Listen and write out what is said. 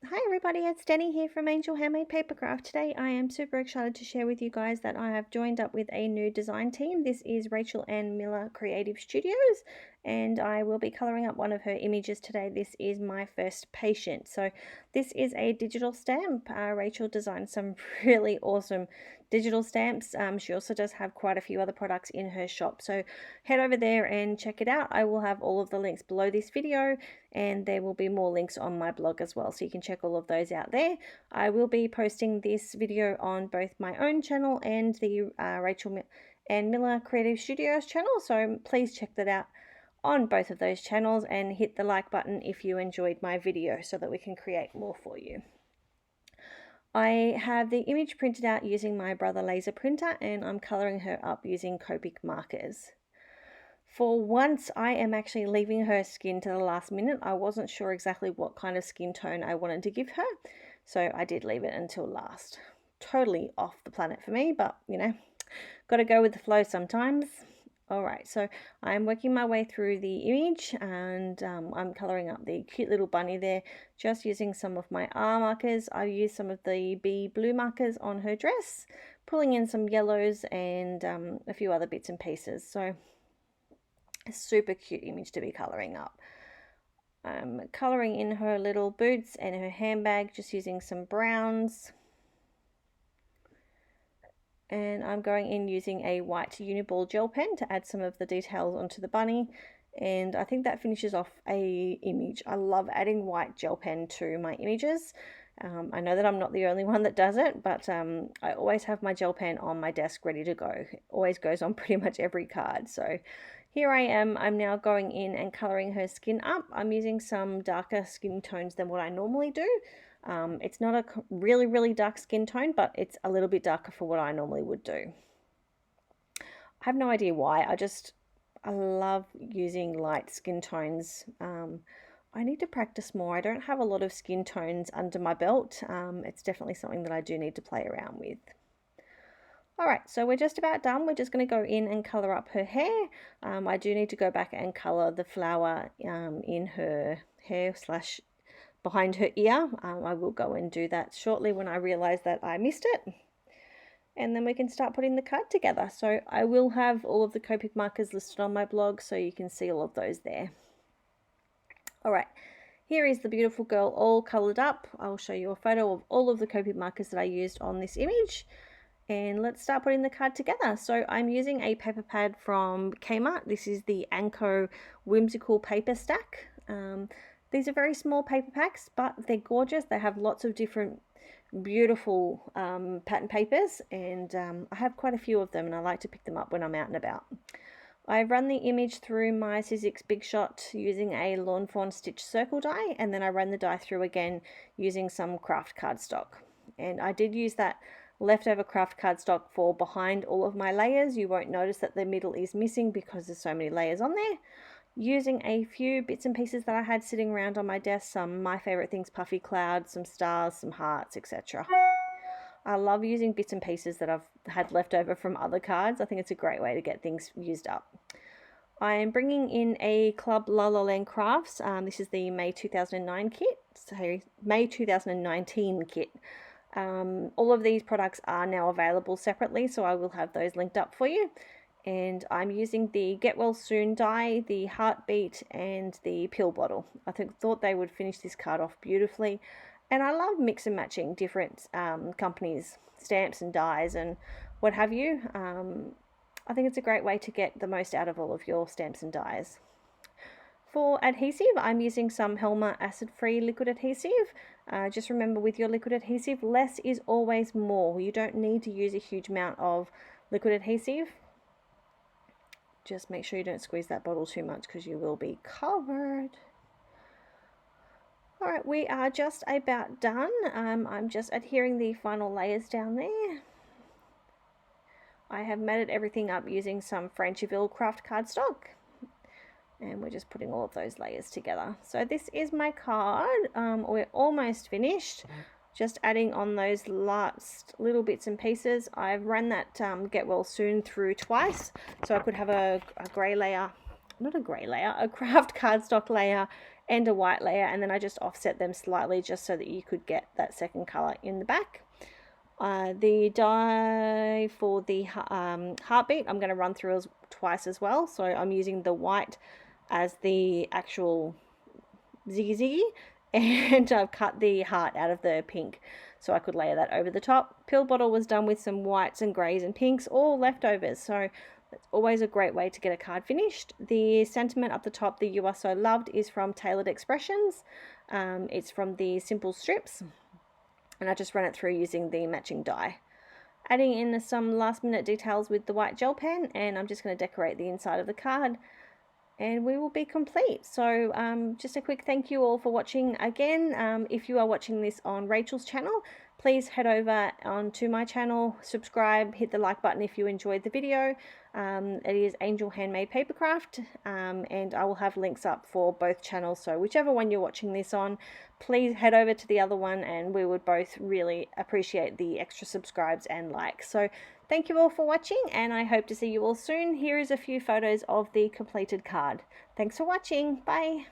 Hi everybody, it's Danny here from Handmade Papercraft. Today I am super excited to share with you guys that I have joined up with a new design team. This is Rachelle and Miller Creative Studios, and I will be colouring up one of her images today. This is my first patient. So this is a digital stamp. Rachelle designed some really awesome digital stamps. She also does have quite a few other products in her shop, so head over there and check it out. I will have all of the links below this video, and there will be more links on my blog as well, so you can check all of those out there. I will be posting this video on both my own channel and the Rachelle and Miller Creative Studios channel, so please check that out on both of those channels and hit the like button if you enjoyed my video so that we can create more for you. I have the image printed out using my Brother laser printer, and I'm colouring her up using Copic markers. For once, I am actually leaving her skin to the last minute. I wasn't sure exactly what kind of skin tone I wanted to give her, so I did leave it until last. Totally off the planet for me, but you know, got to go with the flow sometimes. Alright, so I'm working my way through the image, and I'm colouring up the cute little bunny there, just using some of my R markers. I've used some of the B blue markers on her dress, pulling in some yellows and a few other bits and pieces. So a super cute image to be colouring up. I'm colouring in her little boots and her handbag, just using some browns. And I'm going in using a white Uniball gel pen to add some of the details onto the bunny, and I think that finishes off a image. I love adding white gel pen to my images. I know that I'm not the only one that does it, but I always have my gel pen on my desk ready to go. It always goes on pretty much every card. So here I am. I'm now going in and colouring her skin up. I'm using some darker skin tones than what I normally do. It's not a really dark skin tone, but it's a little bit darker for what I normally would do. I have no idea why. I love using light skin tones. I need to practice more. I don't have a lot of skin tones under my belt. It's definitely something that I do need to play around with. Alright, so we're just about done. We're just going to go in and colour up her hair. I do need to go back and colour the flower in her hair slash behind her ear. I will go and do that shortly when I realize that I missed it. And then we can start putting the card together. So I will have all of the Copic markers listed on my blog, so you can see all of those there. Alright, here is the beautiful girl all coloured up. I'll show you a photo of all of the Copic markers that I used on this image. And let's start putting the card together. So I'm using a paper pad from Kmart. This is the Anko Whimsical Paper Stack. These are very small paper packs, but they're gorgeous. They have lots of different beautiful pattern papers, and I have quite a few of them, and I like to pick them up when I'm out and about. I run the image through my Sizzix Big Shot using a Lawn Fawn Stitch circle die, and then I run the die through again using some craft cardstock. And I did use that leftover craft cardstock for behind all of my layers. You won't notice that the middle is missing because there's so many layers on there. Using a few bits and pieces that I had sitting around on my desk, some My Favorite Things puffy clouds, some stars, some hearts, etc. I love using bits and pieces that I've had left over from other cards. I think it's a great way to get things used up. I am bringing in a Club La La Land Crafts. This is the May 2009 kit. So May 2019 kit. All of these products are now available separately, so I will have those linked up for you. And I'm using the Get Well Soon die, the Heartbeat, and the Pill Bottle. I thought they would finish this card off beautifully. And I love mix and matching different companies' stamps and dies and what have you. I think it's a great way to get the most out of all of your stamps and dies. For adhesive, I'm using some Helmer acid-free liquid adhesive. Just remember, with your liquid adhesive, less is always more. You don't need to use a huge amount of liquid adhesive. Just make sure you don't squeeze that bottle too much because you will be covered. Alright, we are just about done. I'm just adhering the final layers down there. I have matted everything up using some Franchyville craft cardstock. And we're just putting all of those layers together. So this is my card. We're almost finished. Just adding on those last little bits and pieces. I've run that Get Well Soon through twice, so I could have a grey layer, not a grey layer, a craft cardstock layer and a white layer, and then I just offset them slightly just so that you could get that second color in the back. The die for the heartbeat I'm going to run through twice as well, so I'm using the white as the actual ziggy, and I've cut the heart out of the pink so I could layer that over the top. Pill bottle was done with some whites and greys and pinks, all leftovers, so that's always a great way to get a card finished. The sentiment up the top, the "You Are So Loved," is from Tailored Expressions. It's from the Simple Strips, and I just ran it through using the matching die. Adding in some last minute details with the white gel pen, and I'm just going to decorate the inside of the card, and we will be complete. So just a quick thank you all for watching again. If you are watching this on Rachel's channel, please head over onto my channel, subscribe, hit the like button if you enjoyed the video. It is Angel Handmade Papercraft, and I will have links up for both channels, so whichever one you're watching this on, please head over to the other one, and we would both really appreciate the extra subscribes and likes. So thank you all for watching, and I hope to see you all soon. Here is a few photos of the completed card. Thanks for watching. Bye.